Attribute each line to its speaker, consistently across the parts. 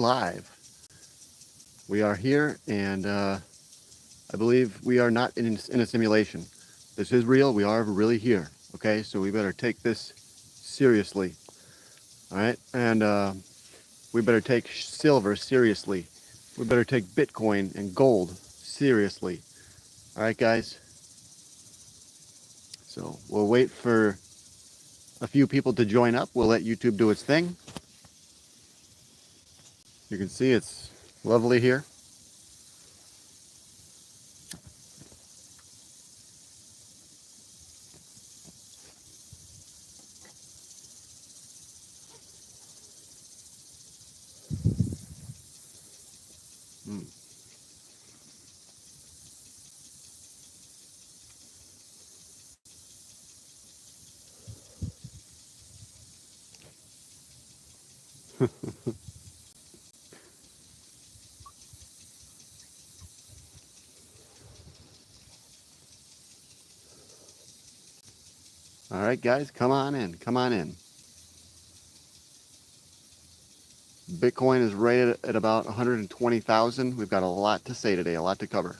Speaker 1: Live. We are here, and I believe we are not in a simulation. This is real. We are really here. Okay, so we better take this seriously. All right, and we better take silver seriously. We better take Bitcoin and gold seriously. All right, guys. So we'll wait for a few people to join up. We'll let YouTube do its thing. You can see it's lovely here. Mm. All right, guys, come on in. Come on in. Bitcoin is rated at about 120,000. We've got a lot to say today, a lot to cover.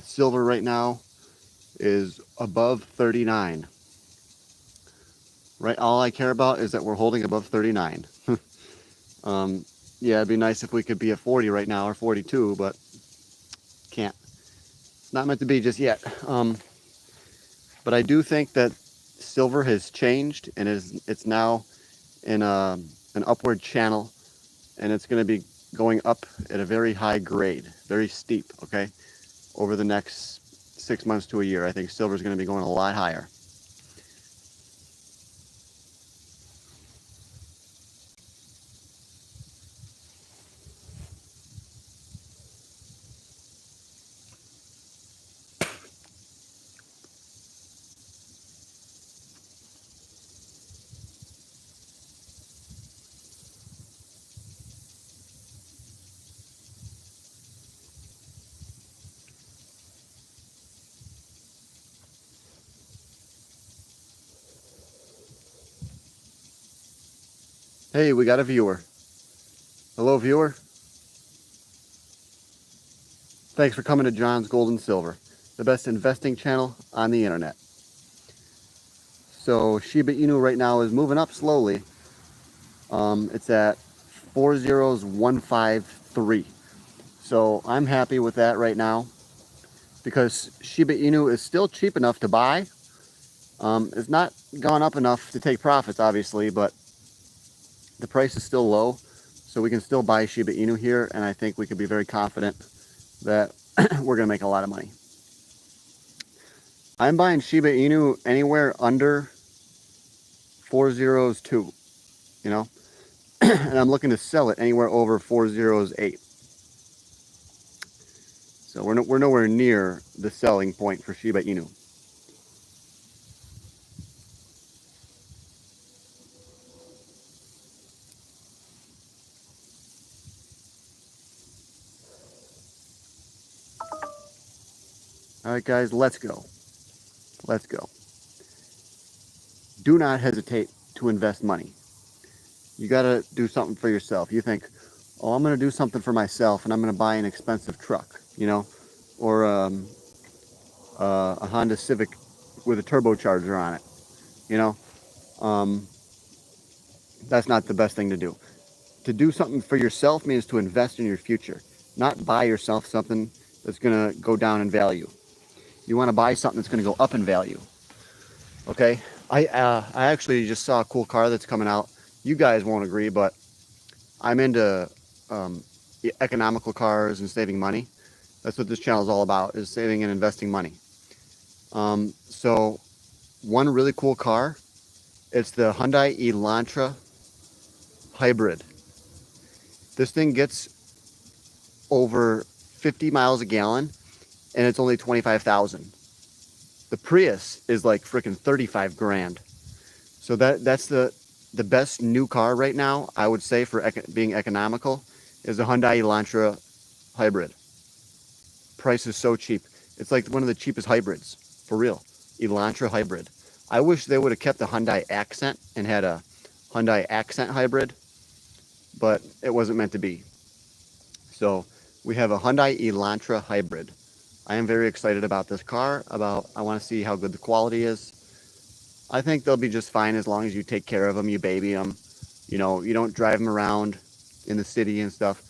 Speaker 1: Silver right now is above 39. Right, all I care about is that we're holding above 39. Yeah, it'd be nice if we could be at 40 right now or 42, but can't. It's not meant to be just yet. But I do think that silver has changed and it's now in an upward channel, and it's going to be going up at a very high grade, very steep, okay? Over the next 6 months to a year, I think silver is going to be going a lot higher. Hey, we got a viewer. Hello, viewer. Thanks for coming to John's Gold and Silver, the best investing channel on the internet. So Shiba Inu right now is moving up slowly. It's at 40153. So I'm happy with that right now because Shiba Inu is still cheap enough to buy. It's not gone up enough to take profits, obviously, but the price is still low. So we can still buy Shiba Inu here, and I think we could be very confident that we're going to make a lot of money. I'm buying Shiba Inu anywhere under 402, you know, and I'm looking to sell it anywhere over 408. So we're nowhere near the selling point for Shiba Inu. All right, guys, let's go. Let's go. Do not hesitate to invest money. You got to do something for yourself. You think, oh, I'm going to do something for myself, and I'm going to buy an expensive truck, you know, or a Honda Civic with a turbocharger on it, you know. That's not the best thing to do. To do something for yourself means to invest in your future, not buy yourself something that's going to go down in value. You want to buy something that's going to go up in value. Okay, I actually just saw a cool car that's coming out. You guys won't agree, but I'm into economical cars and saving money. That's what this channel is all about, is saving and investing money. So one really cool car, it's the Hyundai Elantra Hybrid. This thing gets over 50 miles a gallon, and it's only 25,000. The Prius is like freaking 35 grand. So that's the best new car right now, I would say, for being economical, is the Hyundai Elantra Hybrid. Price is so cheap. It's like one of the cheapest hybrids, for real. Elantra Hybrid. I wish they would have kept the Hyundai Accent and had a Hyundai Accent Hybrid. but it wasn't meant to be. So we have a Hyundai Elantra hybrid. I am very excited about this car. I want to see how good the quality is. I think they'll be just fine as long as you take care of them, you baby them. You know, you don't drive them around in the city and stuff.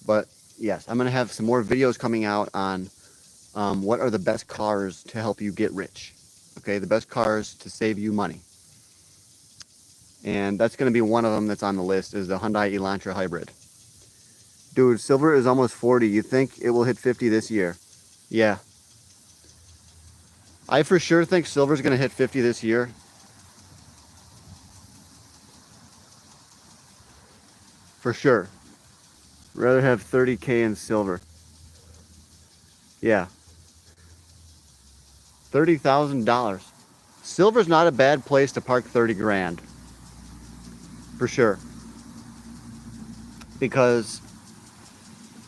Speaker 1: But yes, I'm going to have some more videos coming out on what are the best cars to help you get rich. Okay, the best cars to save you money. And that's going to be one of them that's on the list, is the Hyundai Elantra hybrid. Dude, silver is almost 40. You think it will hit 50 this year? Yeah. I for sure think silver's going to hit 50 this year. For sure. Rather have 30K in silver. Yeah. $30,000. Silver's not a bad place to park 30 grand. For sure. Because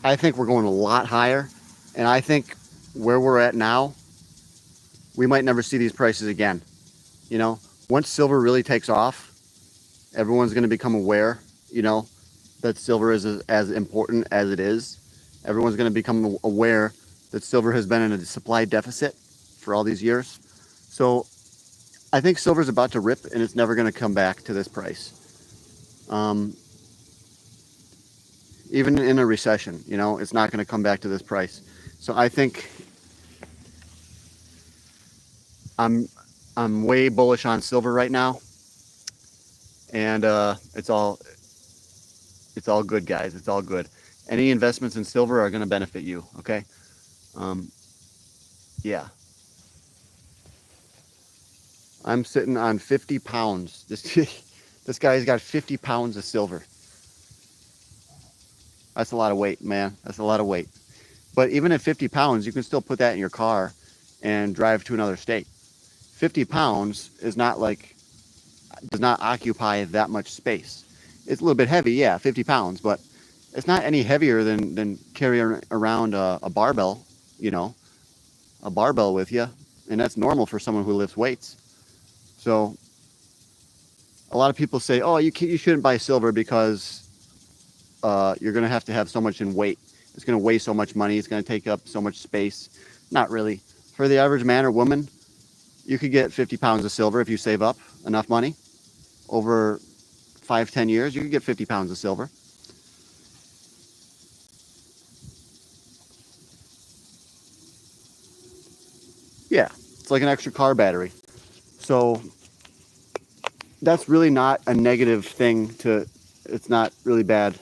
Speaker 1: I think we're going a lot higher. And I think where we're at now, we might never see these prices again. You know, once silver really takes off, everyone's going to become aware, you know, that silver is as important as it is. Everyone's going to become aware that silver has been in a supply deficit for all these years. So I think silver's about to rip, and it's never going to come back to this price. Even in a recession, you know, it's not going to come back to this price. So I think I'm way bullish on silver right now, and it's all good, guys. It's all good. Any investments in silver are going to benefit you. Okay. Yeah. I'm sitting on 50 pounds. This guy's got 50 pounds of silver. That's a lot of weight, man. That's a lot of weight. But even at 50 pounds, you can still put that in your car and drive to another state. 50 pounds is not like, does not occupy that much space. It's a little bit heavy, yeah, 50 pounds, but it's not any heavier than carrying around a barbell, you know, a barbell with you. And that's normal for someone who lifts weights. So a lot of people say, oh, you shouldn't buy silver because you're going to have so much in weight. It's going to weigh so much money. It's going to take up so much space. Not really. For the average man or woman, you could get 50 pounds of silver if you save up enough money. Over 5-10 years, you could get 50 pounds of silver. Yeah, it's like an extra car battery. So that's really not a negative thing to, it's not really bad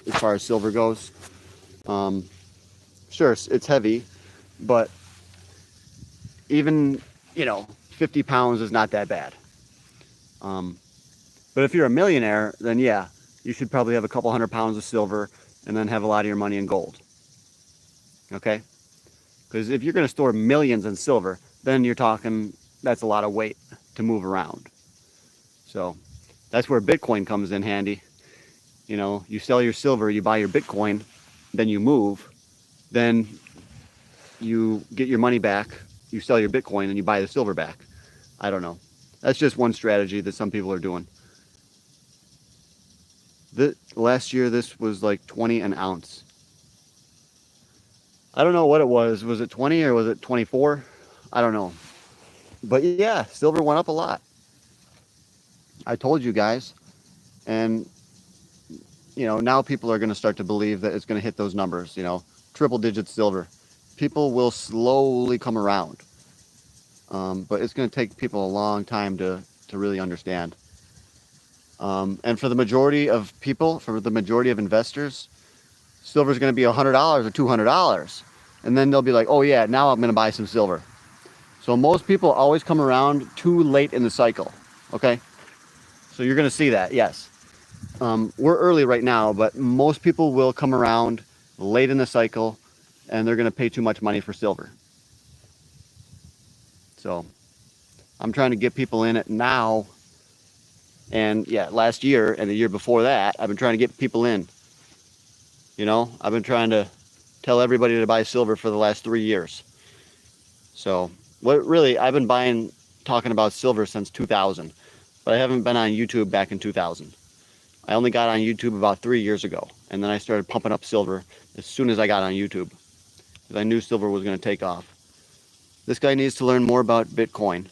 Speaker 1: as far as silver goes. Sure, it's heavy, but even, you know, 50 pounds is not that bad. But if you're a millionaire, then yeah, you should probably have a couple 100 pounds of silver and then have a lot of your money in gold. Okay? Because if you're going to store millions in silver, then you're talking, that's a lot of weight to move around. So that's where Bitcoin comes in handy. You know, you sell your silver, you buy your Bitcoin, then you move, then you get your money back, you sell your Bitcoin, and you buy the silver back. I don't know. That's just one strategy that some people are doing. Last year, this was like 20 an ounce. I don't know what it was. Was it 20 or was it 24? I don't know. But yeah, silver went up a lot. I told you guys. And, you know, now people are going to start to believe that it's going to hit those numbers, you know, triple digit silver. People will slowly come around. But it's going to take people a long time to really understand. And for the majority of people, for the majority of investors, silver is going to be $100 or $200. And then they'll be like, oh yeah, now I'm going to buy some silver. So most people always come around too late in the cycle. Okay. So you're going to see that. Yes. We're early right now, but most people will come around late in the cycle and they're going to pay too much money for silver. So I'm trying to get people in it now. And yeah, last year and the year before that, I've been trying to get people in. You know, I've been trying to tell everybody to buy silver for the last 3 years. So what really, I've been talking about silver since 2000, but I haven't been on YouTube back in 2000. I only got on YouTube about 3 years ago, and then I started pumping up silver as soon as I got on YouTube, because I knew silver was going to take off. This guy needs to learn more about Bitcoin.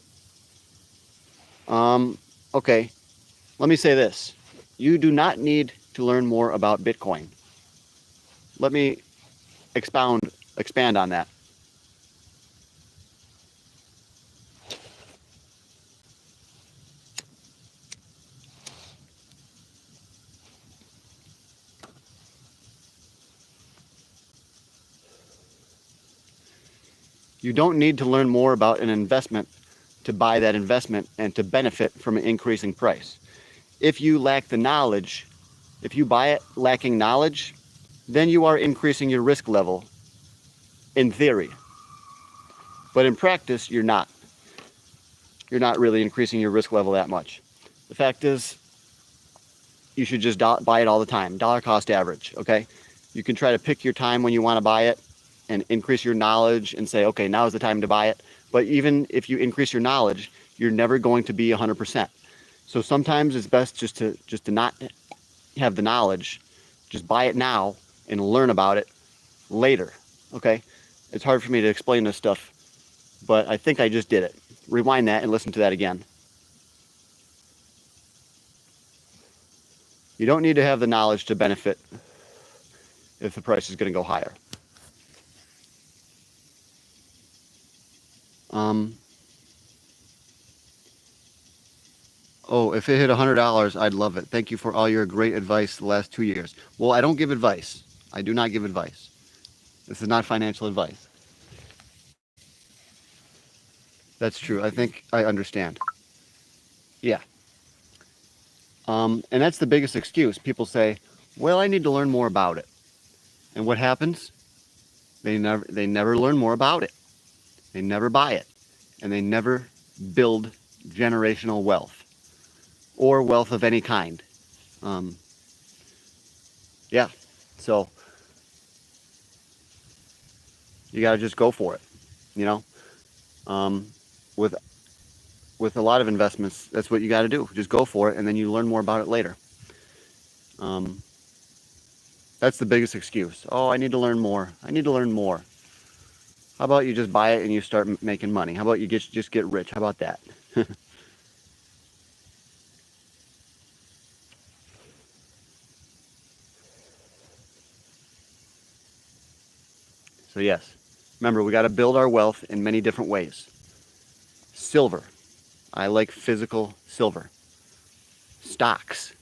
Speaker 1: Okay, let me say this. You do not need to learn more about Bitcoin. Let me expand on that. You don't need to learn more about an investment to buy that investment and to benefit from an increasing price. If you lack the knowledge, if you buy it lacking knowledge, then you are increasing your risk level in theory. But in practice, you're not. You're not really increasing your risk level that much. The fact is, you should just buy it all the time. Dollar cost average, okay? You can try to pick your time when you want to buy it and increase your knowledge and say, okay, now is the time to buy it. But even if you increase your knowledge, you're never going to be 100%. So sometimes it's best just to not have the knowledge, just buy it now and learn about it later, okay? It's hard for me to explain this stuff, but I think I just did it. Rewind that and listen to that again. You don't need to have the knowledge to benefit if the price is going to go higher. Oh, if it hit $100, I'd love it. Thank you for all your great advice the last 2 years. Well, I don't give advice. I do not give advice. This is not financial advice. That's true. I think I understand. Yeah. And that's the biggest excuse. People say, well, I need to learn more about it. And what happens? They never learn more about it. They never buy it. And they never build generational wealth or wealth of any kind. Yeah. So you got to just go for it, you know? With a lot of investments, that's what you got to do. Just go for it, and then you learn more about it later. That's the biggest excuse. Oh, I need to learn more. I need to learn more. How about you just buy it and you start making money? How about you just get rich? How about that? So yes, remember, we got to build our wealth in many different ways. Silver. I like physical silver. Stocks.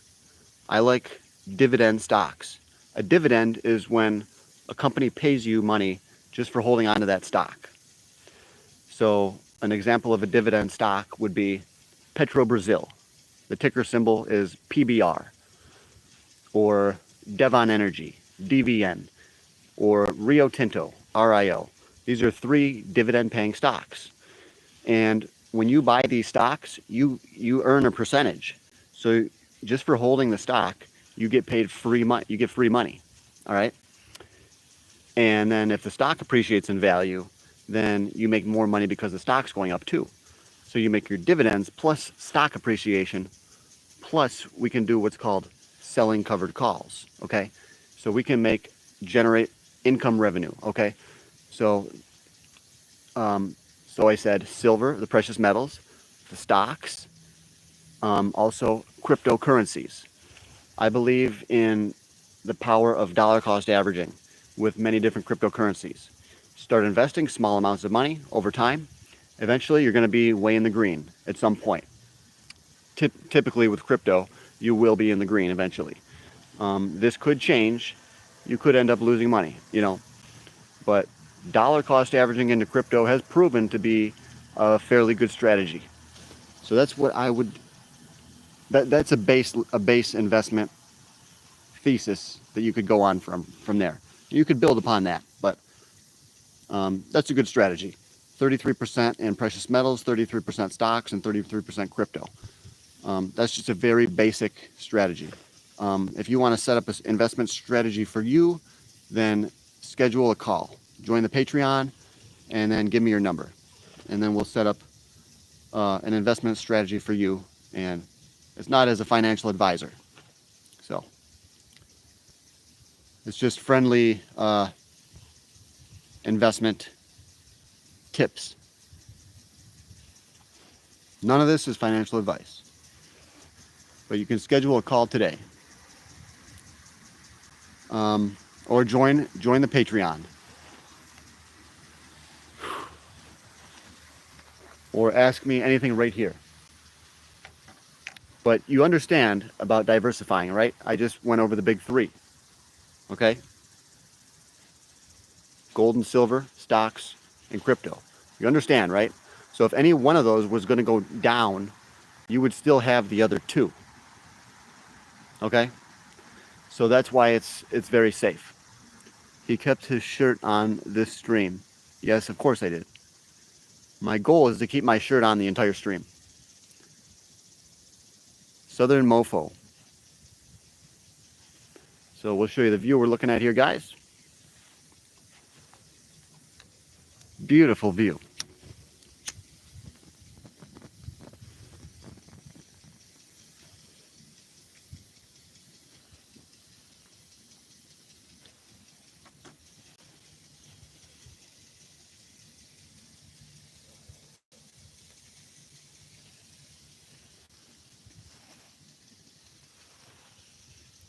Speaker 1: I like dividend stocks. A dividend is when a company pays you money just for holding on to that stock. So an example of a dividend stock would be Brazil. The ticker symbol is PBR. Or Devon Energy, DVN. Or Rio Tinto, RIO. These are 3 dividend-paying stocks. And when you buy these stocks, you earn a percentage. So just for holding the stock, you get paid free money. You get free money, all right? And then if the stock appreciates in value, then you make more money because the stock's going up too. So you make your dividends plus stock appreciation, plus we can do what's called selling covered calls, okay? So we can generate income revenue, okay? So I said silver, the precious metals, the stocks, also cryptocurrencies. I believe in the power of dollar cost averaging with many different cryptocurrencies. Start investing small amounts of money over time. Eventually, you're going to be way in the green at some point. Typically with crypto, you will be in the green eventually. This could change. You could end up losing money, you know. But dollar cost averaging into crypto has proven to be a fairly good strategy. So that's what I would, that's a base investment thesis that you could go on from there. You could build upon that, but that's a good strategy. 33% in precious metals, 33% stocks, and 33% crypto. That's just a very basic strategy. If you want to set up an investment strategy for you, then schedule a call. Join the Patreon, and then give me your number. And then we'll set up an investment strategy for you. And it's not as a financial advisor. So It's just friendly investment tips. None of this is financial advice, but you can schedule a call today, or join the Patreon, or ask me anything right here. But you understand about diversifying, right? I just went over the big three. Okay? Gold and silver, stocks, and crypto. You understand, right? So if any one of those was going to go down, you would still have the other two. Okay? So that's why it's very safe. He kept his shirt on this stream. Yes, of course I did. My goal is to keep my shirt on the entire stream. Southern Mofo. So we'll show you the view we're looking at here, guys. Beautiful view.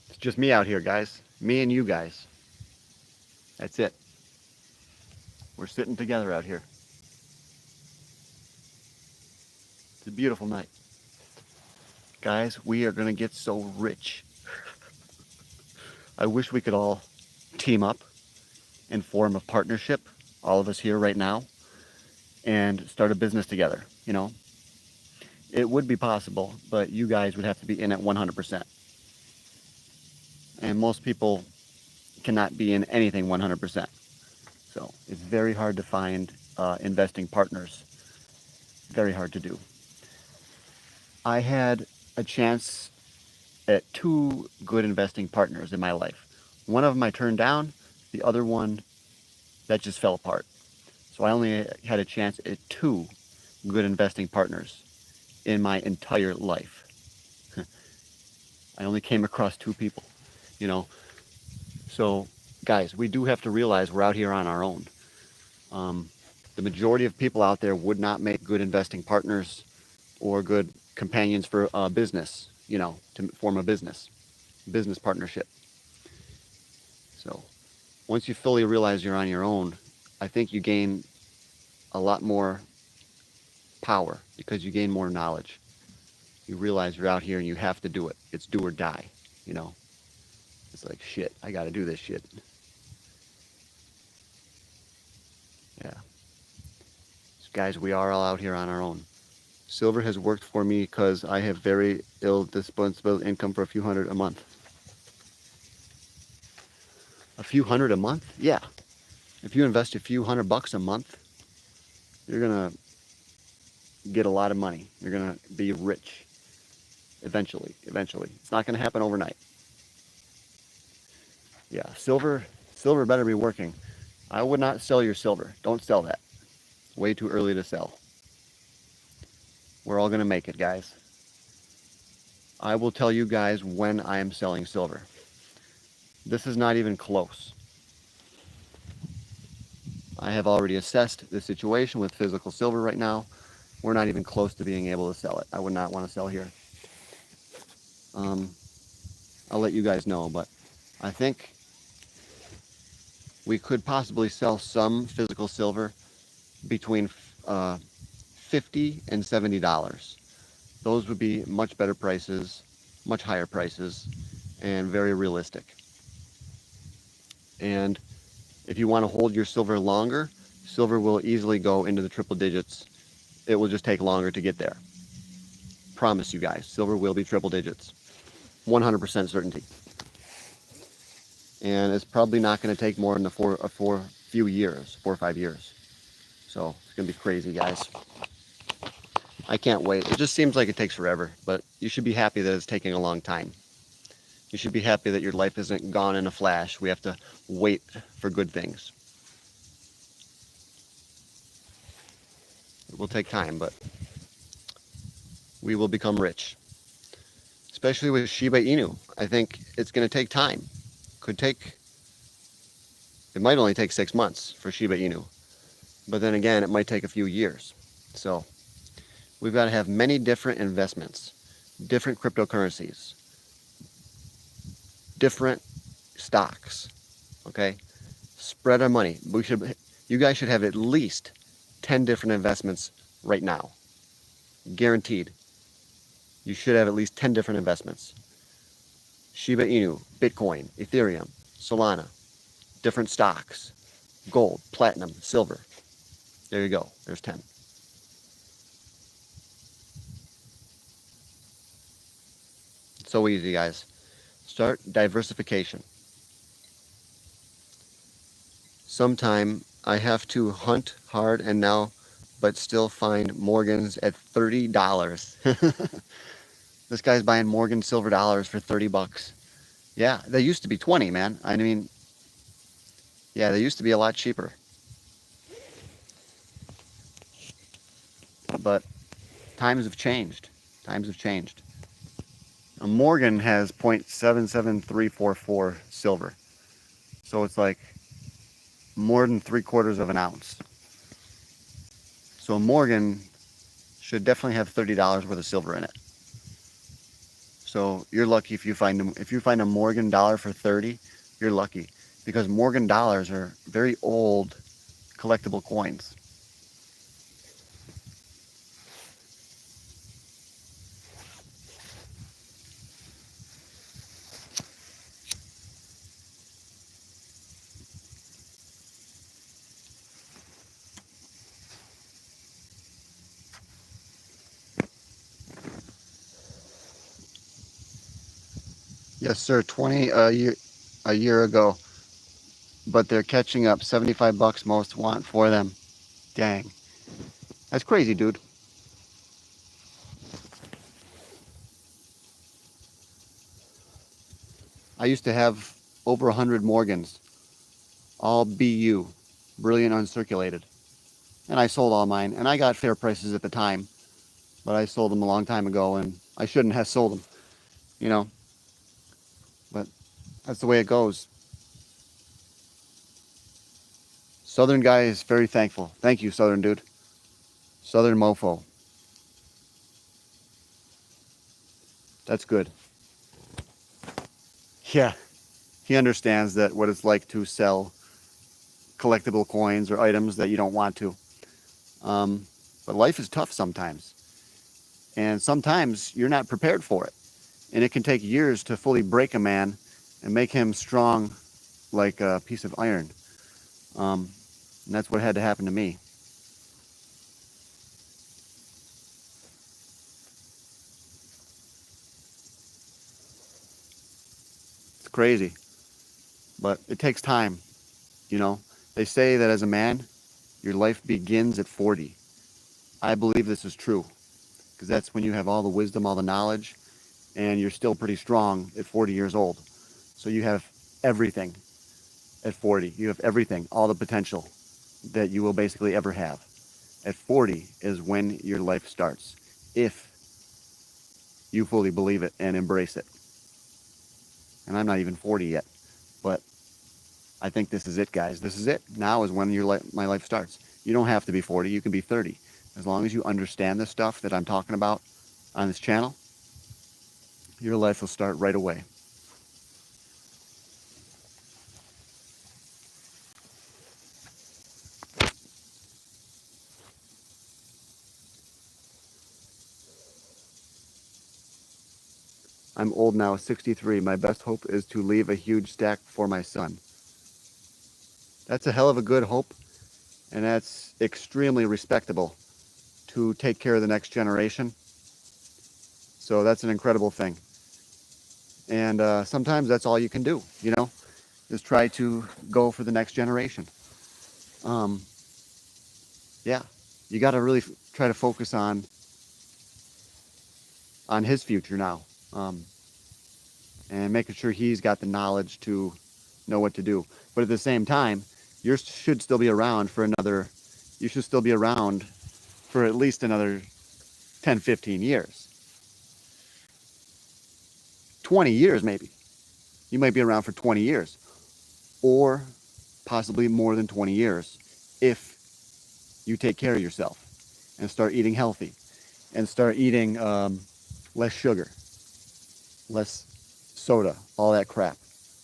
Speaker 1: It's just me out here, guys. Me and you guys. That's it. We're sitting together out here. It's a beautiful night. Guys, we are going to get so rich. I wish we could all team up and form a partnership, all of us here right now, and start a business together, you know? It would be possible, but you guys would have to be in it 100%. And most people cannot be in anything 100%. So it's very hard to find investing partners. Very hard to do. I had a chance at 2 good investing partners in my life. One of them I turned down, the other one that just fell apart. So I only had a chance at 2 good investing partners in my entire life. I only came across 2 people, you know. So guys, we do have to realize we're out here on our own. The majority of people out there would not make good investing partners or good companions for business, you know, to form a business partnership. So once you fully realize you're on your own, I think you gain a lot more power because you gain more knowledge. You realize you're out here and you have to do it. It's do or die, you know. It's like, shit, I got to do this shit. Yeah. So guys, we are all out here on our own. Silver has worked for me because I have very ill disposable income for a few hundred a month. A few hundred a month? Yeah. If you invest a few $100 a month, you're going to get a lot of money. You're going to be rich eventually. It's not going to happen overnight. Yeah, silver better be working. I would not sell your silver. Don't sell that. Way too early to sell. We're all going to make it, guys. I will tell you guys when I am selling silver. This is not even close. I have already assessed the situation with physical silver right now. We're not even close to being able to sell it. I would not want to sell here. I'll let you guys know, but I think we could possibly sell some physical silver between $50 and $70. Those would be much better prices, much higher prices, and very realistic. And if you want to hold your silver longer, silver will easily go into the triple digits. It will just take longer to get there. Promise you guys, silver will be triple digits. 100% certainty. And it's probably not going to take more than 4 or 5 years. So it's going to be crazy, guys. I can't wait. It just seems like it takes forever, but you should be happy that it's taking a long time. You should be happy that your life isn't gone in a flash. We have to wait for good things. It will take time, but we will become rich. Especially with Shiba Inu. I think it's going to take time. Could take It might only take 6 months for Shiba Inu, but then again, it might take a few years. So we've got to have many different investments, different cryptocurrencies, different stocks. Okay, spread our money. You guys should have at least 10 different investments right now, guaranteed. You should have at least 10 different investments. Shiba Inu, Bitcoin, Ethereum, Solana, different stocks, gold, platinum, silver. There you go. There's 10. It's so easy, guys. Start diversification. Sometime I have to hunt hard and now, but still find Morgans at $30. This guy's buying Morgan silver dollars for 30 bucks. Yeah, they used to be 20, man. I mean, yeah, they used to be a lot cheaper. But times have changed. Times have changed. A Morgan has 0.77344 silver. So it's like more than 3/4 of an ounce. So a Morgan should definitely have $30 worth of silver in it. So you're lucky if you find a Morgan dollar for 30, you're lucky, because Morgan dollars are very old collectible coins. Yes, sir. 20 a year ago, but they're catching up. 75 bucks most want for them. Dang, that's crazy, dude. I used to have over 100 Morgans, all BU, brilliant uncirculated, and I sold all mine, and I got fair prices at the time, but I sold them a long time ago, and I shouldn't have sold them, you know. But that's the way it goes. Southern guy is very thankful. Thank you, Southern dude. Southern mofo. That's good. Yeah, he understands that what it's like to sell collectible coins or items that you don't want to. But life is tough sometimes. And sometimes you're not prepared for it. And it can take years to fully break a man and make him strong like a piece of iron. And that's what had to happen to me. It's crazy. But it takes time, you know. They say that as a man, your life begins at 40. I believe this is true, because that's when you have all the wisdom, all the knowledge, and you're still pretty strong at 40 years old. So you have everything at 40. You have everything, all the potential that you will basically ever have. At 40 is when your life starts, if you fully believe it and embrace it. And I'm not even 40 yet, but I think this is it, guys. This is it. Now is when my life starts. You don't have to be 40. You can be 30. As long as you understand the stuff that I'm talking about on this channel, your life will start right away. I'm old now, 63. My best hope is to leave a huge stack for my son. That's a hell of a good hope, and that's extremely respectable to take care of the next generation. So that's an incredible thing. And sometimes that's all you can do, you know, is try to go for the next generation. Um, yeah, you got to really try to focus on his future now, and making sure he's got the knowledge to know what to do. But at the same time, you should still be around for another. You should still be around for at least another 10, 15 years, 20 years maybe. You might be around for 20 years, or possibly more than 20 years if you take care of yourself and start eating healthy and start eating less sugar, less soda, all that crap,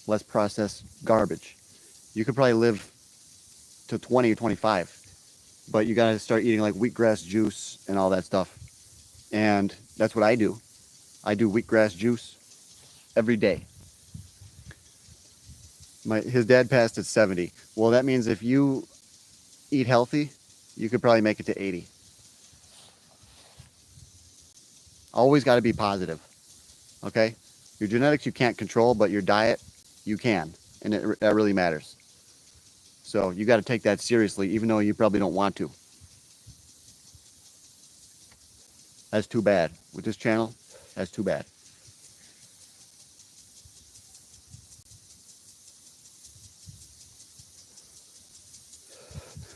Speaker 1: less processed garbage. You could probably live to 20 or 25, but you got to start eating like wheatgrass juice and all that stuff. And that's what I do. I do wheatgrass juice every day. His dad passed at 70. Well, that means if you eat healthy, you could probably make it to 80. Always got to be positive, okay? Your genetics you can't control, but your diet you can, and that really matters. So you got to take that seriously, even though you probably don't want to. That's too bad. With this channel, that's too bad.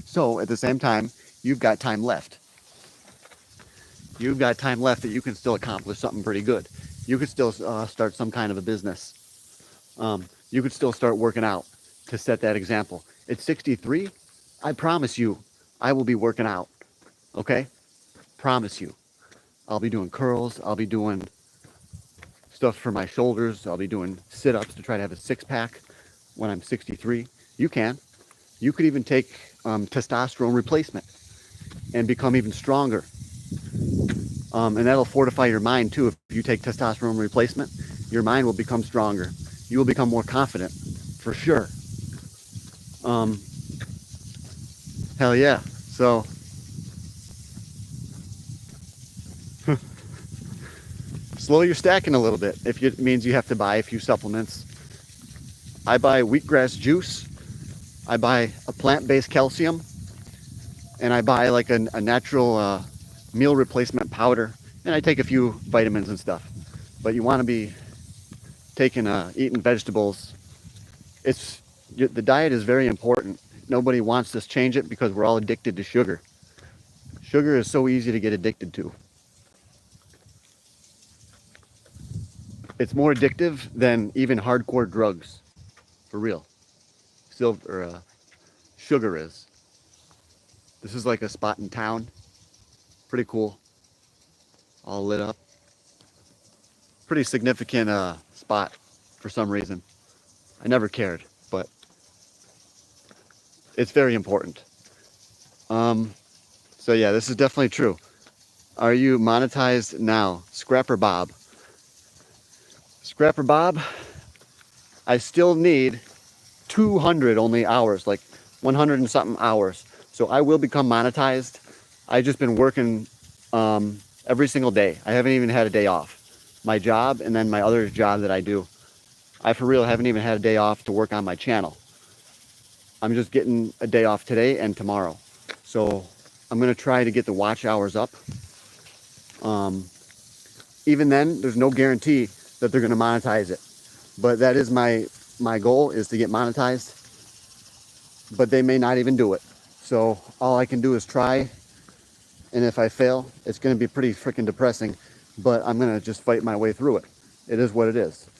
Speaker 1: So at the same time, you've got time left. You've got time left that you can still accomplish something pretty good. You could still start some kind of a business. You could still start working out to set that example. At 63, I promise you, I will be working out. Okay? Promise you. I'll be doing curls. I'll be doing stuff for my shoulders. I'll be doing sit-ups to try to have a six-pack when I'm 63. You can. You could even take testosterone replacement and become even stronger. And that'll fortify your mind too. If you take testosterone replacement, your mind will become stronger. You will become more confident, for sure. Hell yeah. So, slow your stacking a little bit if it means you have to buy a few supplements. I buy wheatgrass juice. I buy a plant-based calcium. And I buy like a natural meal replacement powder. And I take a few vitamins and stuff. But you want to be eating vegetables. The diet is very important. Nobody wants to change it because we're all addicted to sugar. Sugar is so easy to get addicted to. It's more addictive than even hardcore drugs, for real. Sugar is. This is like a spot in town. Pretty cool. All lit up. Pretty significant spot for some reason. I never cared, but it's very important. So yeah, this is definitely true. Are you monetized now? Scrapper Bob. Scrapper Bob, I still need 200 only hours, like 100 and something hours. So I will become monetized. I've just been working every single day. I haven't even had a day off. My job and then my other job that I do. I for real haven't even had a day off to work on my channel. I'm just getting a day off today and tomorrow. So I'm gonna try to get the watch hours up. Even then, there's no guarantee that they're gonna monetize it. But that is my goal, is to get monetized. But they may not even do it. So all I can do is try. And if I fail, it's gonna be pretty freaking depressing. But I'm gonna just fight my way through it. It is what it is.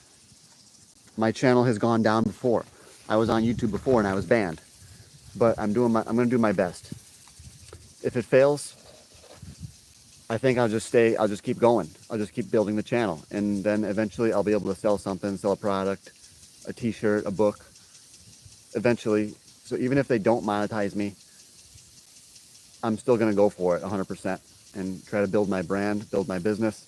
Speaker 1: My channel has gone down before. I was on YouTube before and I was banned. But I'm gonna do my best. If it fails, I think I'll just keep going. I'll just keep building the channel. And then eventually I'll be able to sell something, sell a product, a t-shirt, a book. Eventually. So even if they don't monetize me, I'm still gonna go for it 100% and try to build my brand, build my business.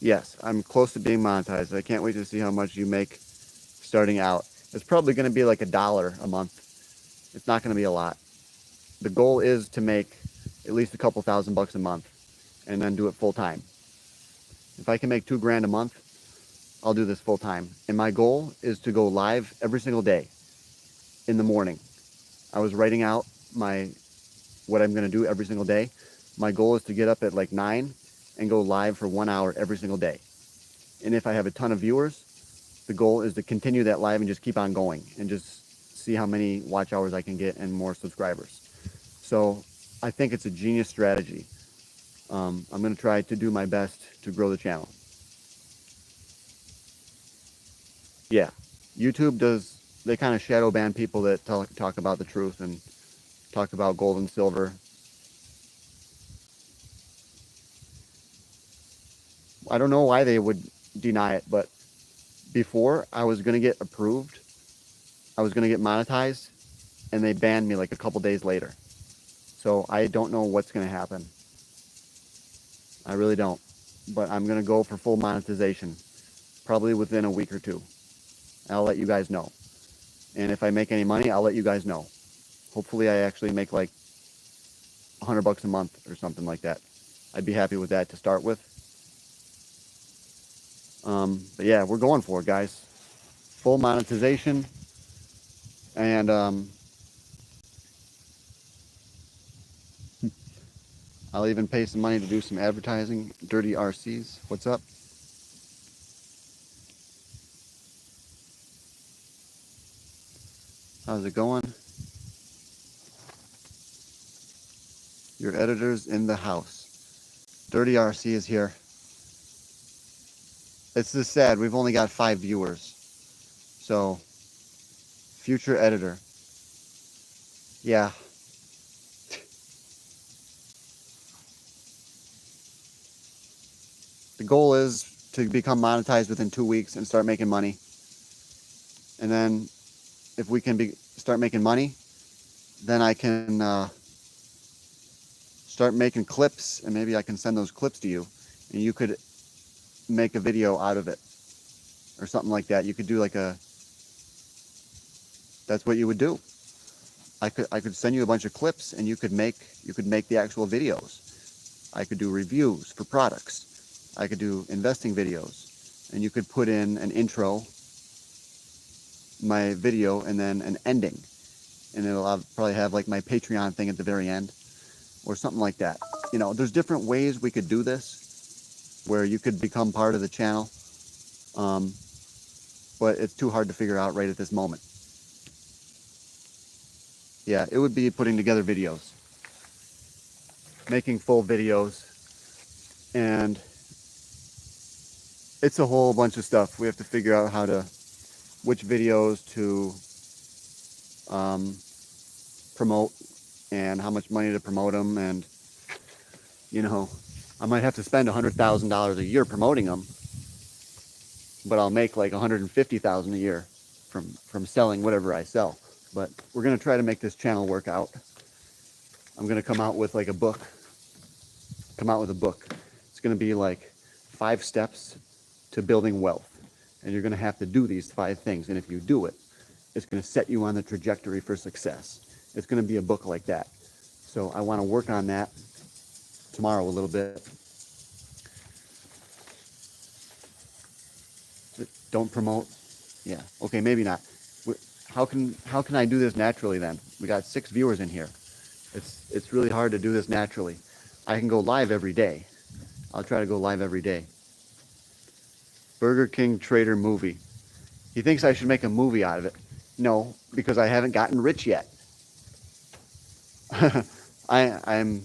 Speaker 1: Yes, I'm close to being monetized. I can't wait to see how much you make starting out. It's probably gonna be like $1 a month. It's not gonna be a lot. The goal is to make at least a couple $1,000 a month and then do it full time. If I can make $2,000 a month, I'll do this full time. And my goal is to go live every single day in the morning. I was writing out what I'm gonna do every single day. My goal is to get up at like 9 and go live for 1 hour every single day. And if I have a ton of viewers, the goal is to continue that live and just keep on going and just see how many watch hours I can get and more subscribers. So I think it's a genius strategy. I'm going to try to do my best to grow the channel. Yeah, YouTube does they kind of shadow ban people that talk about the truth and talk about gold and silver. I don't know why they would deny it, but before I was going to get approved, I was going to get monetized, and they banned me like a couple days later. So I don't know what's going to happen. I really don't. But I'm going to go for full monetization, probably within a week or two. I'll let you guys know. And if I make any money, I'll let you guys know. Hopefully I actually make like $100 a month or something like that. I'd be happy with that to start with. But yeah, we're going for it, guys. Full monetization. And I'll even pay some money to do some advertising. Dirty RCs, what's up? How's it going? Your editor's in the house. Dirty RC is here. It's just sad. We've only got 5 viewers. So, future editor. Yeah. The goal is to become monetized within 2 weeks and start making money. And then if we can start making money, then I can start making clips, and maybe I can send those clips to you, and you could make a video out of it or something like that. You could do like that's what you would do. I could send you a bunch of clips, and you could make the actual videos. I could do reviews for products. I could do investing videos, and you could put in an intro, my video, and then an ending, and it'll probably have like my Patreon thing at the very end or something like that. You know, there's different ways we could do this where you could become part of the channel, but it's too hard to figure out right at this moment. Yeah, it would be putting together videos, making full videos, and it's a whole bunch of stuff. We have to figure out which videos to promote and how much money to promote them. And, you know, I might have to spend $100,000 a year promoting them, but I'll make like $150,000 a year from selling whatever I sell. But we're going to try to make this channel work out. I'm going to come out with a book. It's going to be like 5 steps to building wealth. And you're going to have to do these 5 things. And if you do it, it's going to set you on the trajectory for success. It's going to be a book like that. So I want to work on that tomorrow a little bit. Don't promote. Yeah. Okay, maybe not. How can I do this naturally then? We got 6 viewers in here. It's really hard to do this naturally. I can go live every day. I'll try to go live every day. Burger King Trader movie. He thinks I should make a movie out of it. No, because I haven't gotten rich yet. I'm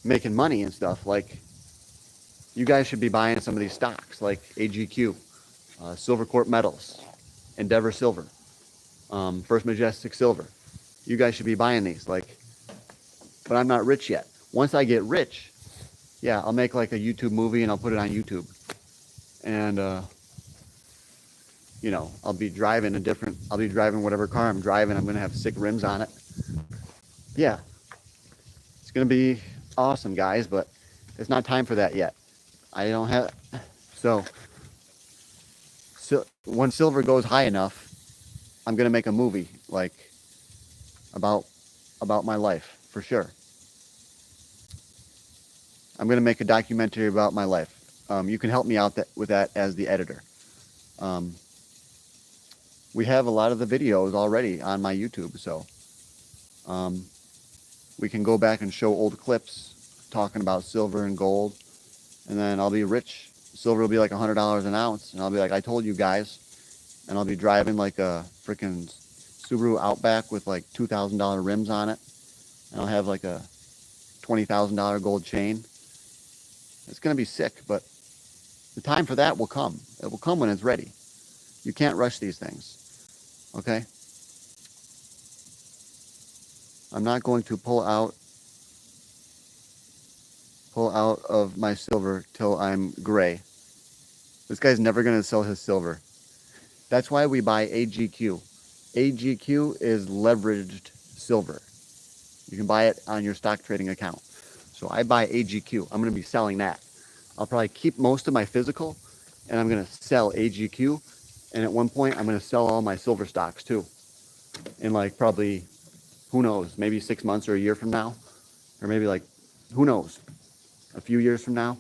Speaker 1: making money and stuff. Like, you guys should be buying some of these stocks, like AGQ, Silver Corp Metals, Endeavor Silver, First Majestic Silver. You guys should be buying these. But I'm not rich yet. Once I get rich, yeah, I'll make like a YouTube movie and I'll put it on YouTube. And you know, I'll be driving whatever car I'm driving. I'm going to have sick rims on it. Yeah. It's going to be awesome, guys, but it's not time for that yet. I don't have... So when silver goes high enough, I'm going to make a movie, like, about my life, for sure. I'm going to make a documentary about my life. You can help me out with that as the editor. We have a lot of the videos already on my YouTube, so we can go back and show old clips talking about silver and gold, and then I'll be rich. Silver will be like $100 an ounce, and I'll be like, I told you guys, and I'll be driving like a freaking Subaru Outback with like $2,000 rims on it, and I'll have like a $20,000 gold chain. It's going to be sick, but the time for that will come. It will come when it's ready. You can't rush these things, okay? I'm not going to pull out of my silver till I'm gray. This guy's never going to sell his silver. That's why we buy AGQ. AGQ is leveraged silver. You can buy it on your stock trading account. So I buy AGQ. I'm going to be selling that. I'll probably keep most of my physical, and I'm going to sell AGQ. And at one point, I'm going to sell all my silver stocks too. In like probably, who knows, maybe 6 months or a year from now. Or maybe like, who knows, a few years from now.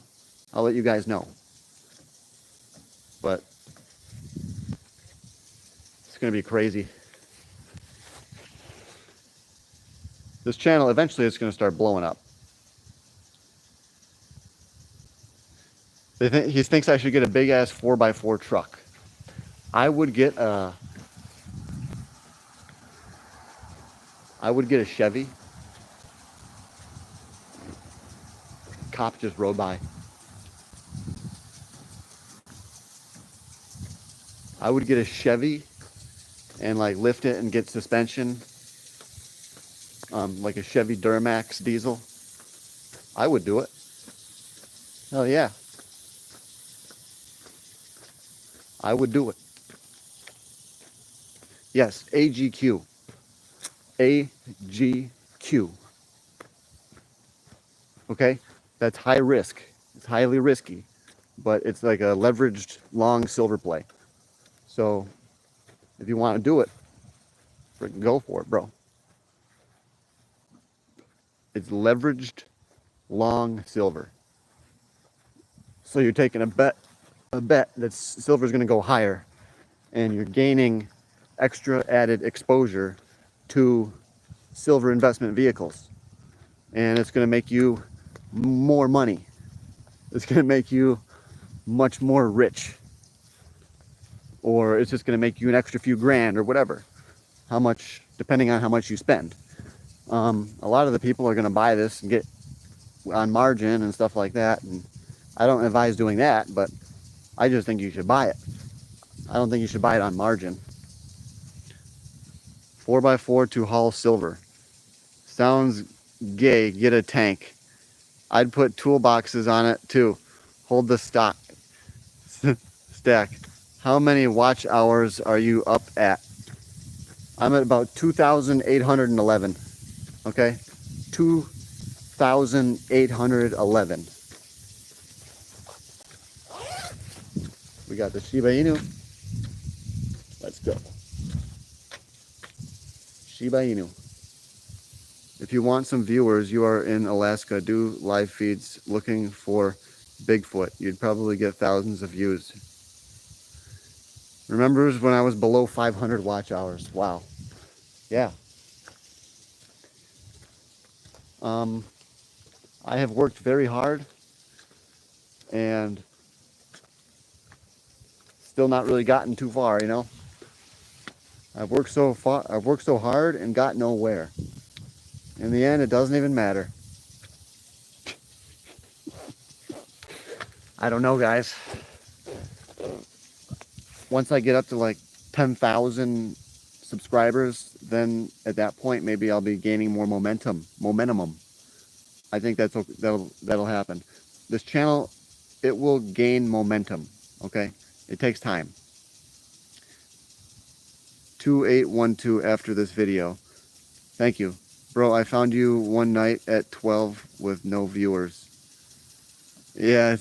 Speaker 1: I'll let you guys know. But it's going to be crazy. This channel, eventually it's going to start blowing up. He thinks I should get a big ass 4x4 truck. I would get a Chevy. Cop just rode by. I would get a Chevy and like lift it and get suspension. Like a Chevy Duramax diesel. I would do it. Hell yeah. I would do it. Yes, AGQ. AGQ. Okay? That's high risk. It's highly risky. But it's like a leveraged long silver play. So if you want to do it, freaking go for it, bro. It's leveraged long silver. So you're taking a bet that silver's going to go higher, and you're gaining extra added exposure to silver investment vehicles, and it's going to make you more money. It's going to make you much more rich, or it's just going to make you an extra few grand or whatever, how much, depending on how much you spend. A lot of the people are going to buy this and get on margin and stuff like that, and I don't advise doing that, but I just think you should buy it. I don't think you should buy it on margin. 4x4 to haul silver. Sounds gay. Get a tank. I'd put toolboxes on it too. Hold the stock. Stack. How many watch hours are you up at? I'm at about 2,811. Okay? 2,811. We got the Shiba Inu. Let's go. Shiba Inu. If you want some viewers, you are in Alaska, do live feeds looking for Bigfoot. You'd probably get thousands of views. Remember when I was below 500 watch hours? Wow. Yeah. I have worked very hard and still not really gotten too far, you know? I've worked so hard and got nowhere. In the end, it doesn't even matter. I don't know, guys. Once I get up to like 10,000 subscribers, then at that point, maybe I'll be gaining more momentum. I think that'll happen. This channel, it will gain momentum, okay? It takes time. 2812 after this video. Thank you. Bro, I found you one night at 12 with no viewers. Yeah,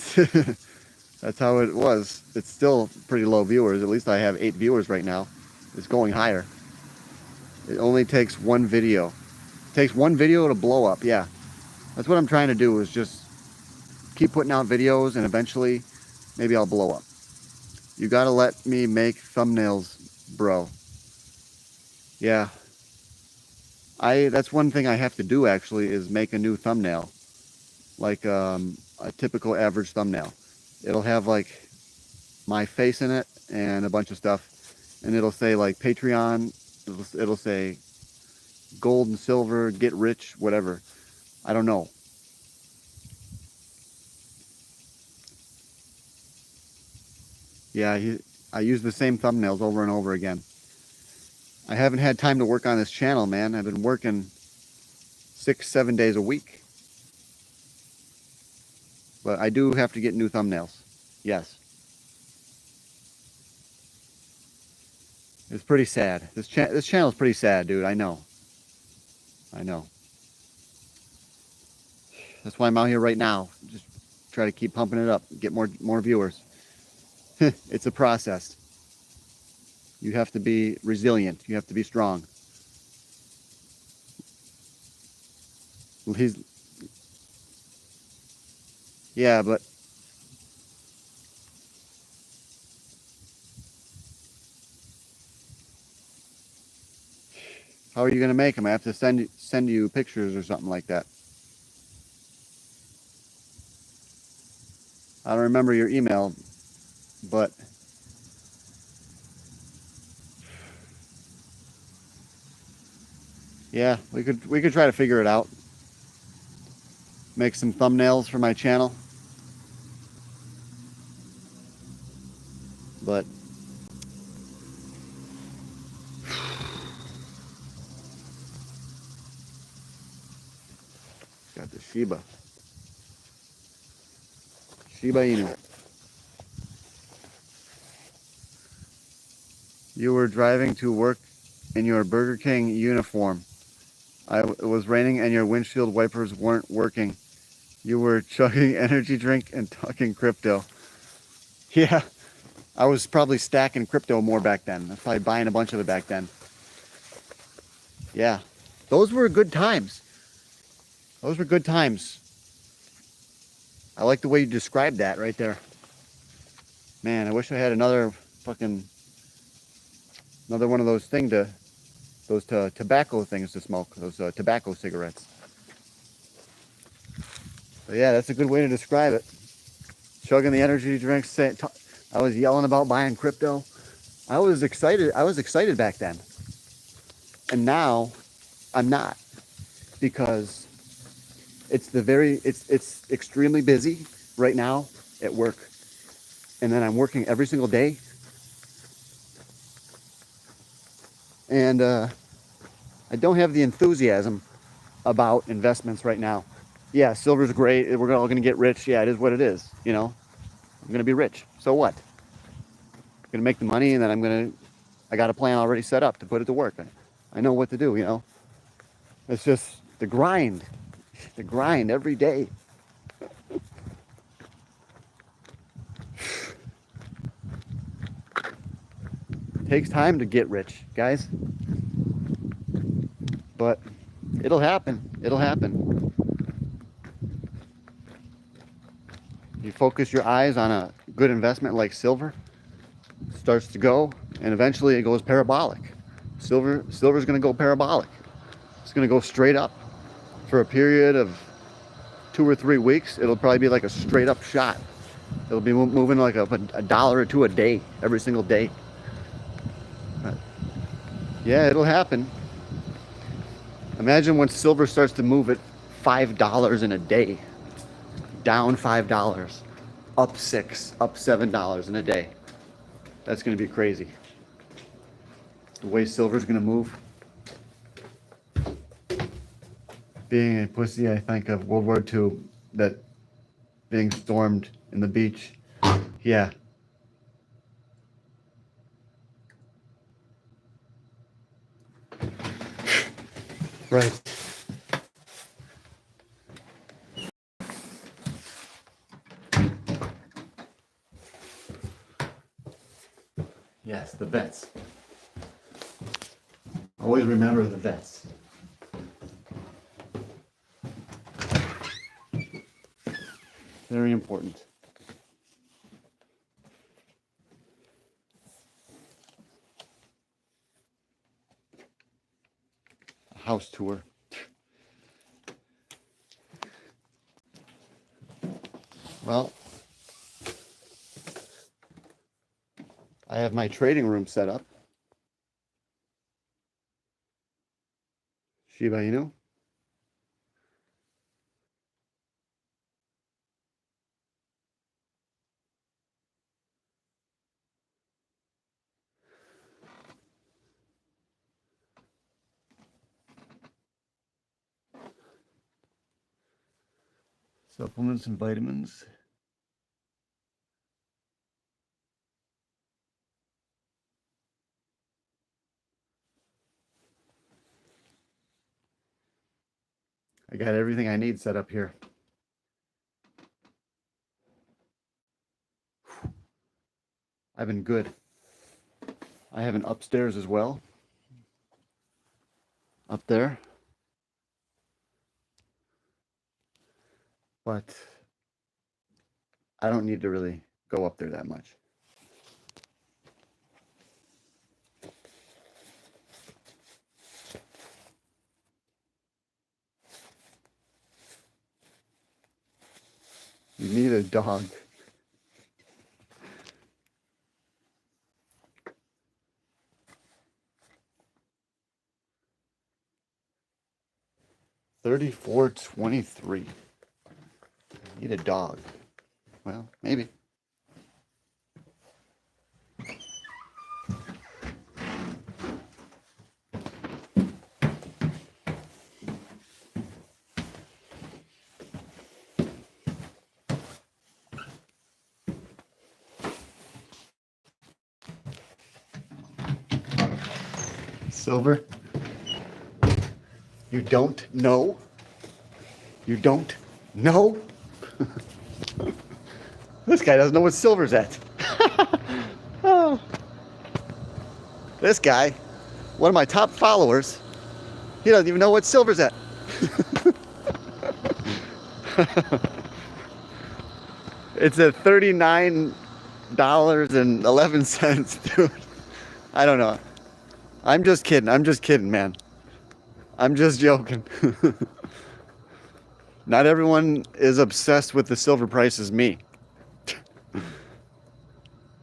Speaker 1: that's how it was. It's still pretty low viewers. At least I have 8 viewers right now. It's going higher. It only takes one video. It takes one video to blow up, yeah. That's what I'm trying to do, is just keep putting out videos, and eventually maybe I'll blow up. You gotta let me make thumbnails, bro. Yeah. That's one thing I have to do, actually, is make a new thumbnail. Like a typical average thumbnail. It'll have like my face in it and a bunch of stuff. And it'll say like Patreon. It'll say gold and silver, get rich, whatever. I don't know. Yeah, I use the same thumbnails over and over again. I haven't had time to work on this channel, man. I've been working 6, 7 days a week. But I do have to get new thumbnails. Yes. It's pretty sad. This channel is pretty sad, dude. I know. I know. That's why I'm out here right now. Just try to keep pumping it up, get more viewers. It's a process. You have to be resilient. You have to be strong. He's, yeah, but how are you gonna make them? I have to send you pictures or something like that. I don't remember your email, but yeah, we could try to figure it out. Make some thumbnails for my channel. But got the Shiba Inu. You were driving to work in your Burger King uniform. It was raining and your windshield wipers weren't working. You were chugging energy drink and talking crypto. Yeah, I was probably stacking crypto more back then. I was probably buying a bunch of it back then. Yeah, those were good times. Those were good times. I like the way you described that right there. Man, I wish I had another one of those tobacco things to smoke, those tobacco cigarettes. But yeah, that's a good way to describe it. Chugging the energy drinks. I was yelling about buying crypto. I was excited. I was excited back then, and now I'm not, because it's extremely busy right now at work, and then I'm working every single day, and I don't have the enthusiasm about investments right now. Yeah, silver's great. We're all gonna get rich. Yeah, it is what it is. You know, I'm gonna be rich. So what? I'm gonna make the money, and then I got a plan already set up to put it to work. I know what to do. You know, it's just the grind every day. It takes time to get rich, guys. But it'll happen. It'll happen. You focus your eyes on a good investment like silver, it starts to go, and eventually it goes parabolic. Silver's going to go parabolic. It's going to go straight up for a period of 2 or 3 weeks. It'll probably be like a straight up shot. It'll be moving like a dollar or two a day, every single day. Yeah, it'll happen. Imagine when silver starts to move at $5 in a day. Down $5, up $6, up $7 in a day. That's going to be crazy. The way silver's going to move. Being a pussy, I think of World War II, that being stormed in the beach. Yeah. Right. Yes, the vets. Always remember the vets. Very important. A house tour. Well, I have my trading room set up. Shiba Inu. Supplements and vitamins. I got everything I need set up here. I've been good. I have an upstairs as well. Up there. But I don't need to really go up there that much. You need a dog. $34.23. Need a dog. Well, maybe. Silver, you don't know? You don't know? This guy doesn't know what silver's at. Oh. This guy, one of my top followers, he doesn't even know what silver's at. It's at $39.11, dude. I don't know. I'm just kidding. I'm just kidding, man. I'm just joking. Not everyone is obsessed with the silver price as me.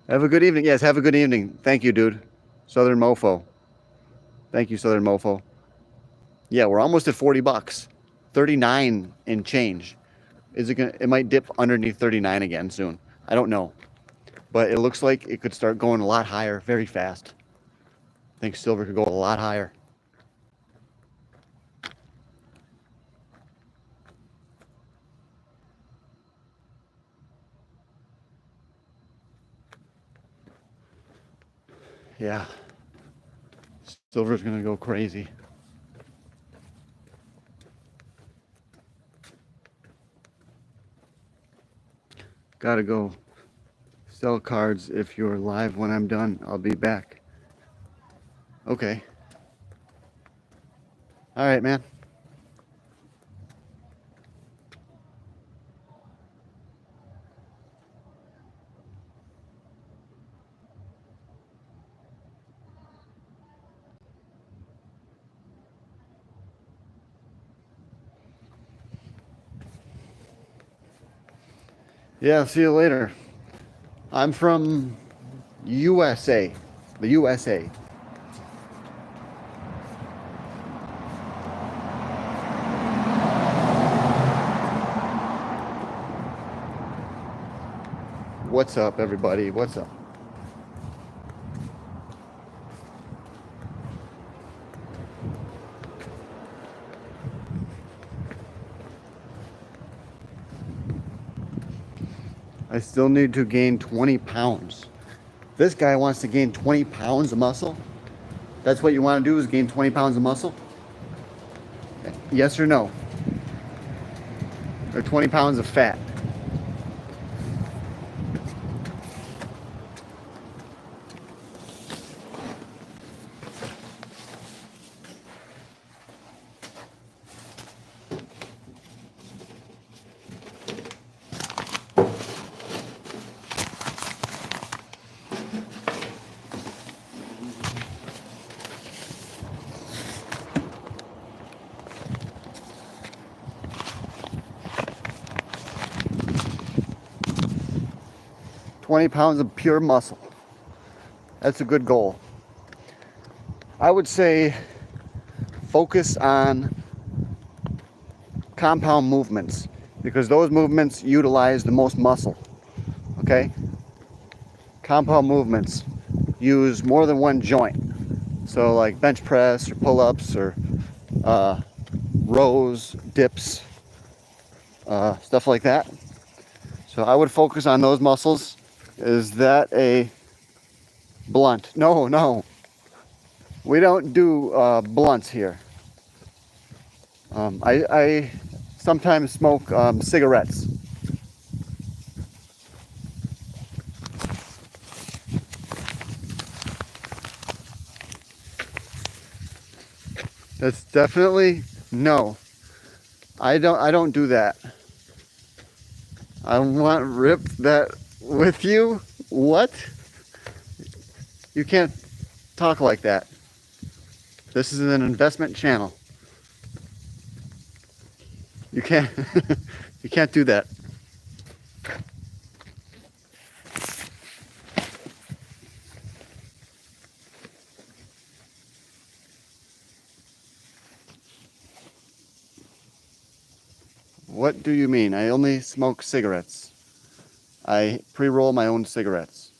Speaker 1: Have a good evening. Yes, have a good evening. Thank you, dude. Southern Mofo. Thank you, Southern Mofo. Yeah, we're almost at 40 bucks. 39 and change. Is it gonna? It might dip underneath 39 again soon. I don't know. But it looks like it could start going a lot higher very fast. I think silver could go a lot higher. Yeah. Silver's gonna go crazy. Gotta go sell cards. If you're live when I'm done, I'll be back. Okay. All right, man. Yeah, see you later. I'm from USA, the USA. What's up, everybody? What's up? I still need to gain 20 pounds. This guy wants to gain 20 pounds of muscle. That's what you want to do, is gain 20 pounds of muscle? Yes or no? Or 20 pounds of fat? £20 of pure muscle. That's a good goal. I would say focus on compound movements, because those movements utilize the most muscle. Okay? Compound movements use more than one joint. So like bench press or pull-ups or rows, dips. stuff like that. So I would focus on those muscles. Is that a blunt? No, no. We don't do blunts here. I sometimes smoke cigarettes. That's definitely no. I don't do that. I want rip that with you. What? You can't talk like that. This is an investment channel. You can't you can't do that. What do you mean? I only smoke cigarettes. I pre-roll my own cigarettes.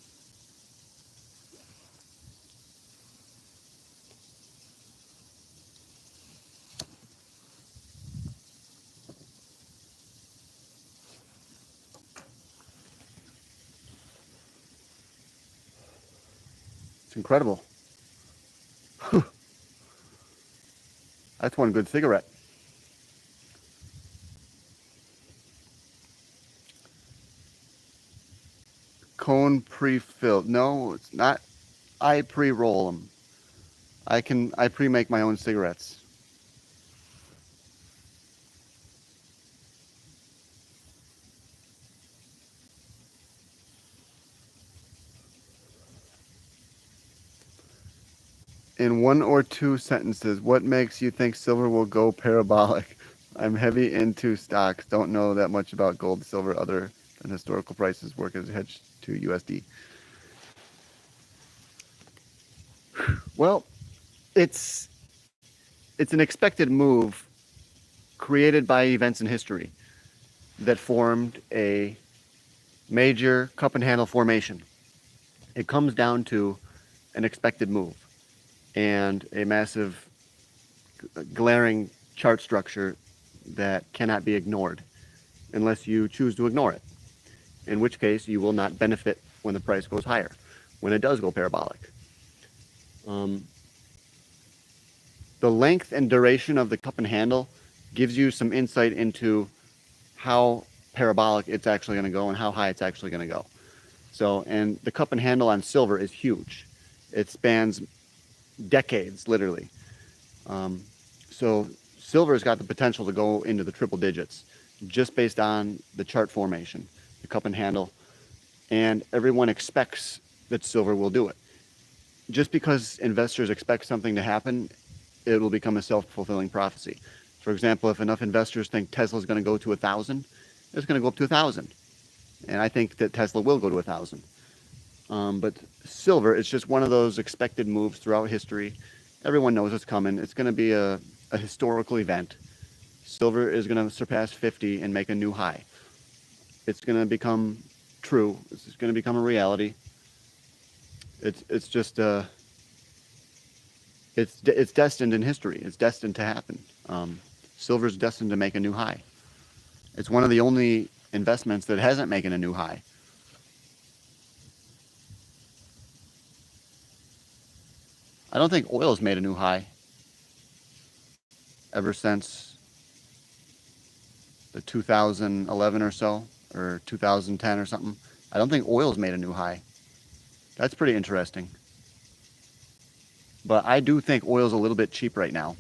Speaker 1: It's incredible. That's one good cigarette. Cone pre-filled. No, it's not. I pre-roll them. I pre-make my own cigarettes. In one or two sentences, what makes you think silver will go parabolic? I'm heavy into stocks. Don't know that much about gold and silver other than historical prices work as a hedge to USD. Well, it's an expected move created by events in history that formed a major cup and handle formation. It comes down to an expected move and a massive glaring chart structure that cannot be ignored unless you choose to ignore it, in which case you will not benefit when the price goes higher, when it does go parabolic. The length and duration of the cup and handle gives you some insight into how parabolic it's actually going to go and how high it's actually going to go. So, and the cup and handle on silver is huge. It spans decades, literally. So silver's got the potential to go into the triple digits just based on the chart formation, the cup and handle, and everyone expects that silver will do it. Just because investors expect something to happen, it will become a self-fulfilling prophecy. For example, if enough investors think Tesla's going to go to 1,000, it's going to go up to 1,000. And I think that Tesla will go to 1,000. But silver, it's just one of those expected moves throughout history. Everyone knows it's coming. It's going to be a historical event. Silver is going to surpass 50 and make a new high. It's going to become true. It's going to become a reality. It's just it's destined in history. It's destined to happen. Silver's destined to make a new high. It's one of the only investments that hasn't making a new high. I don't think oil's made a new high ever since the 2011 or so, or 2010 or something. I don't think oil's made a new high. That's pretty interesting. But I do think oil's a little bit cheap right now.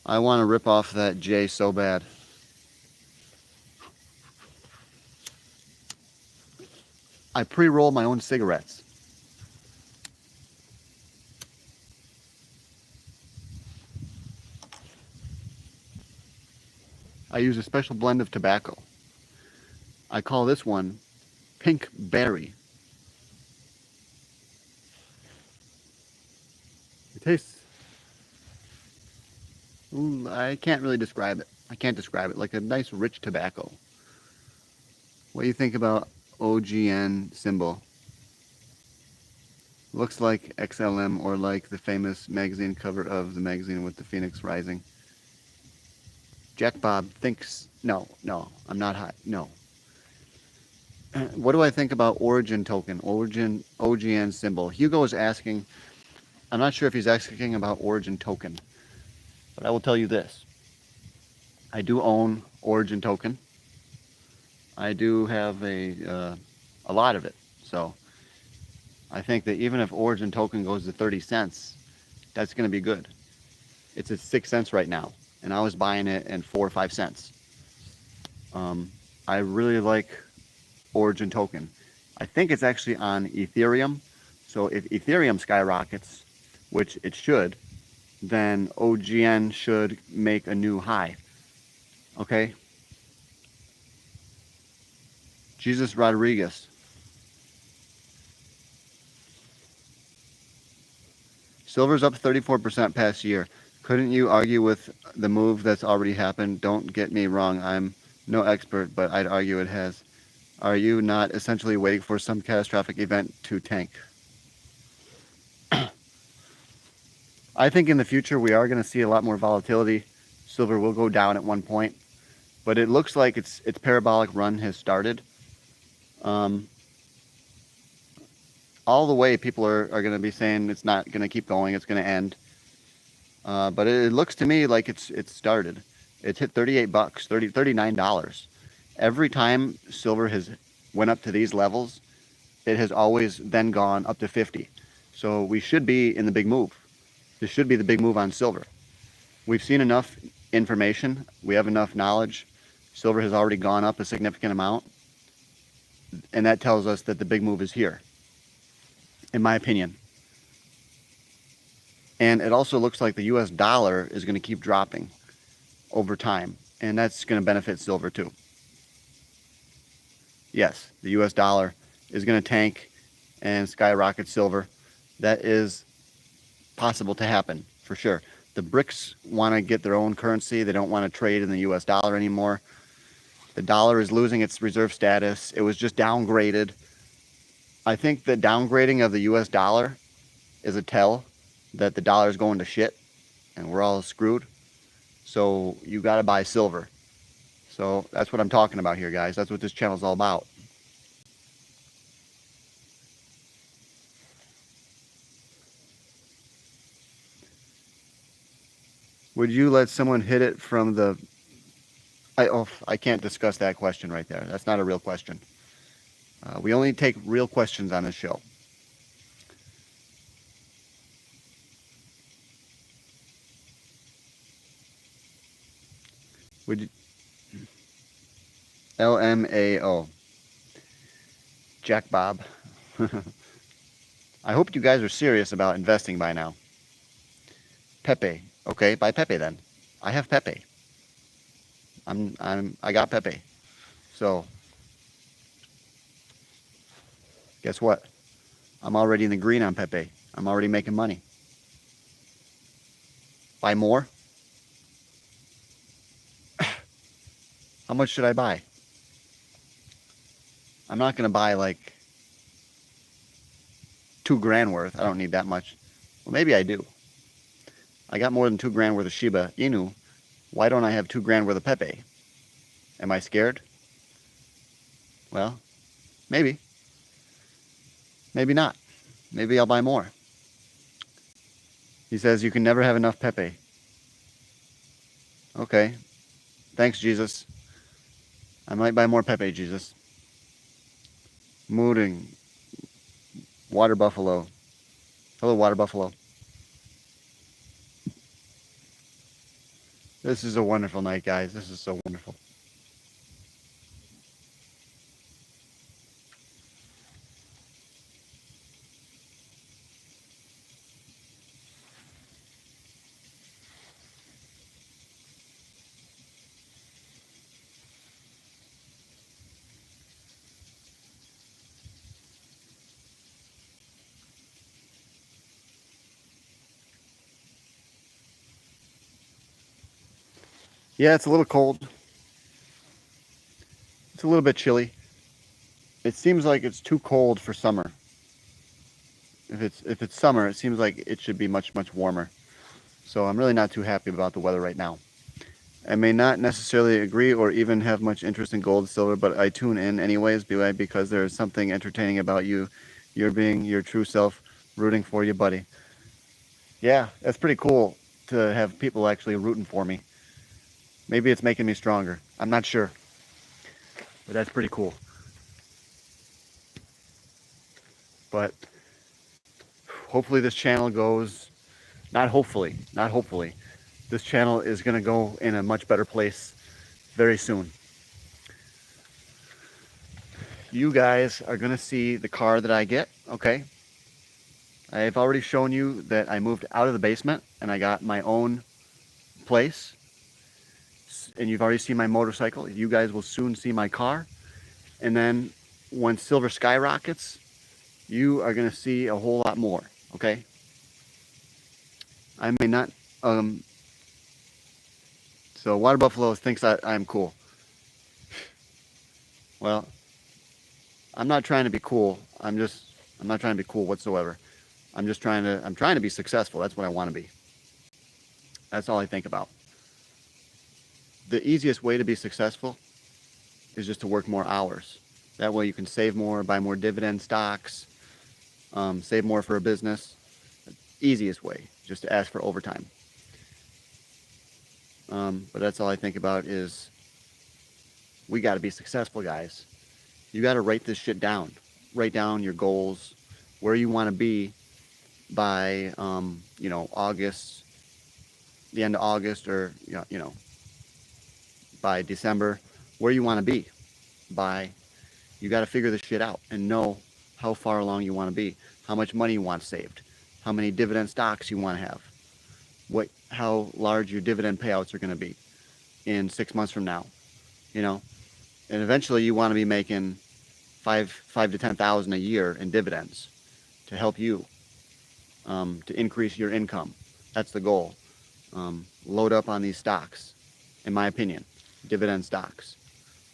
Speaker 1: I want to rip off that J so bad. I pre-roll my own cigarettes. I use a special blend of tobacco. I call this one pink berry. It tastes, I can't really describe it. I can't describe it. Like a nice rich tobacco. What do you think about OGN symbol? Looks like XLM or like the famous magazine cover of the magazine with the phoenix rising. Jack Bob thinks, no, I'm not high, no. What do I think about origin token, origin OGN symbol? Hugo is asking, I'm not sure if he's asking about origin token, but I will tell you this. I do own origin token. I do have a lot of it. So I think that even if origin token goes to 30 cents, that's going to be good. It's at 6 cents right now, and I was buying it at 4 or 5 cents. I really like origin token. I think it's actually on Ethereum. So if Ethereum skyrockets, which it should, then OGN should make a new high. Okay? Jesus Rodriguez. Silver's up 34% past year. Couldn't you argue with the move that's already happened? Don't get me wrong, I'm no expert, but I'd argue it has. Are you not essentially waiting for some catastrophic event to tank? I think in the future we are going to see a lot more volatility. Silver will go down at one point, but it looks like its parabolic run has started. All the way people are going to be saying it's not going to keep going, it's going to end. But it looks to me like it's started. It's hit 38 bucks, $39. Every time silver has went up to these levels, it has always then gone up to 50. So we should be in the big move. This should be the big move on silver. We've seen enough information. We have enough knowledge. Silver has already gone up a significant amount. And that tells us that the big move is here, in my opinion. And it also looks like the US dollar is going to keep dropping over time. And that's going to benefit silver too. Yes, the US dollar is going to tank and skyrocket silver. That is possible to happen, for sure. The BRICS want to get their own currency. They don't want to trade in the US dollar anymore. The dollar is losing its reserve status. It was just downgraded. I think the downgrading of the US dollar is a tell that the dollar is going to shit and we're all screwed. So you got to buy silver. So that's what I'm talking about here, guys. That's what this channel is all about. Would you let someone hit it from the... I can't discuss that question right there. That's not a real question. We only take real questions on this show. Would you... LMAO. Jack Bob. I hope you guys are serious about investing by now. Pepe. Okay, buy Pepe then. I have Pepe. I got Pepe. So guess what? I'm already in the green on Pepe. I'm already making money. Buy more? How much should I buy? I'm not going to buy like $2,000 worth. I don't need that much. Well, maybe I do. I got more than $2,000 worth of Shiba Inu. Why don't I have $2,000 worth of Pepe? Am I scared? Well, maybe. Maybe not. Maybe I'll buy more. He says you can never have enough Pepe. Okay. Thanks, Jesus. I might buy more Pepe, Jesus. Mooting. Water Buffalo. Hello, Water Buffalo. This is a wonderful night, guys. This is so wonderful. Yeah, it's a little cold. It's a little bit chilly. It seems like it's too cold for summer. If it's summer, it seems like it should be much, much warmer. So I'm really not too happy about the weather right now. I may not necessarily agree or even have much interest in gold, silver, but I tune in anyways, because there is something entertaining about you. You're being your true self, rooting for you, buddy. Yeah, that's pretty cool to have people actually rooting for me. Maybe it's making me stronger. I'm not sure, but that's pretty cool. But hopefully this channel goes, not hopefully, this channel is going to go in a much better place very soon. You guys are going to see the car that I get, okay? I've already shown you that I moved out of the basement and I got my own place. And you've already seen my motorcycle. You guys will soon see my car. And then when silver skyrockets, you are going to see a whole lot more, okay? I may not, so Water Buffalo thinks I'm cool. Well, I'm not trying to be cool. I'm not trying to be cool whatsoever. I'm trying to be successful. That's what I want to be. That's all I think about. The easiest way to be successful is just to work more hours. That way you can save more, buy more dividend stocks, save more for a business. Easiest way, just to ask for overtime. But that's all I think about is we got to be successful, guys. You got to write this shit down. Write down your goals, where you want to be by, August, the end of August, or, by December, where you want to be by. You got to figure this shit out and know how far along you want to be, how much money you want saved, how many dividend stocks you want to have, how large your dividend payouts are going to be in 6 months from now, and eventually you want to be making five to 10,000 a year in dividends to help you, to increase your income. That's the goal. Load up on these stocks, in my opinion, dividend stocks,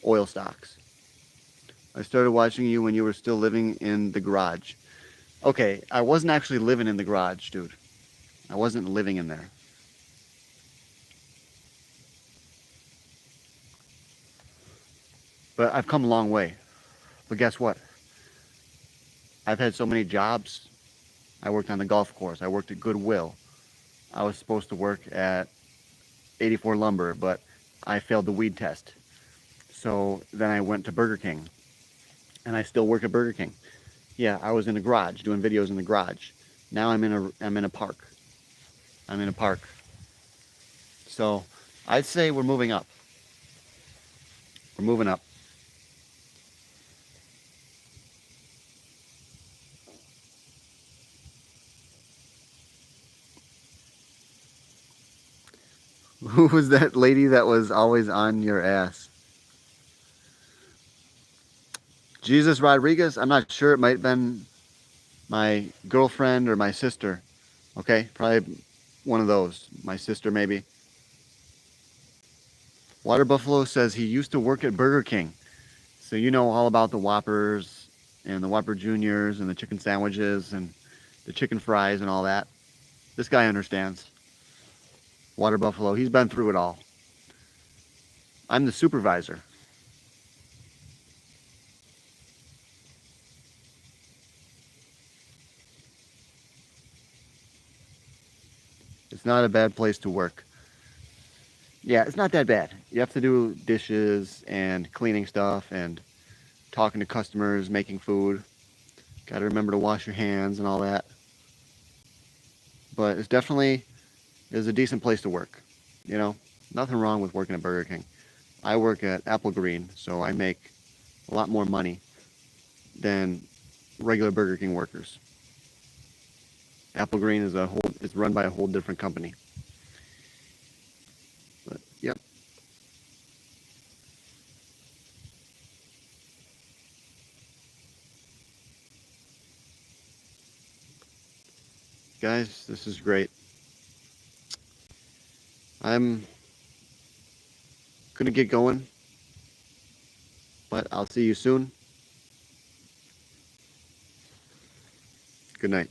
Speaker 1: oil stocks. I started watching you when you were still living in the garage. Okay, I wasn't actually living in the garage, dude. I wasn't living in there. But I've come a long way. But guess what? I've had so many jobs. I worked on the golf course. I worked at Goodwill. I was supposed to work at 84 Lumber, but I failed the weed test. So then I went to Burger King. And I still work at Burger King. Yeah, I was in the garage, doing videos in the garage. Now I'm in a park. I'm in a park. So I'd say we're moving up. We're moving up. Who was that lady that was always on your ass? Jesus Rodriguez? I'm not sure. It might have been my girlfriend or my sister. Okay, probably one of those. My sister, maybe. Water Buffalo says he used to work at Burger King. So you know all about the Whoppers and the Whopper Juniors and the chicken sandwiches and the chicken fries and all that. This guy understands. Water Buffalo, he's been through it all. I'm the supervisor. It's not a bad place to work. Yeah, it's not that bad. You have to do dishes and cleaning stuff and talking to customers, making food. Got to remember to wash your hands and all that. But it's a decent place to work. Nothing wrong with working at Burger King. I work at Apple Green, so I make a lot more money than regular Burger King workers. Apple Green is run by a whole different company. But yep. Guys, this is great. I'm gonna get going, but I'll see you soon. Good night.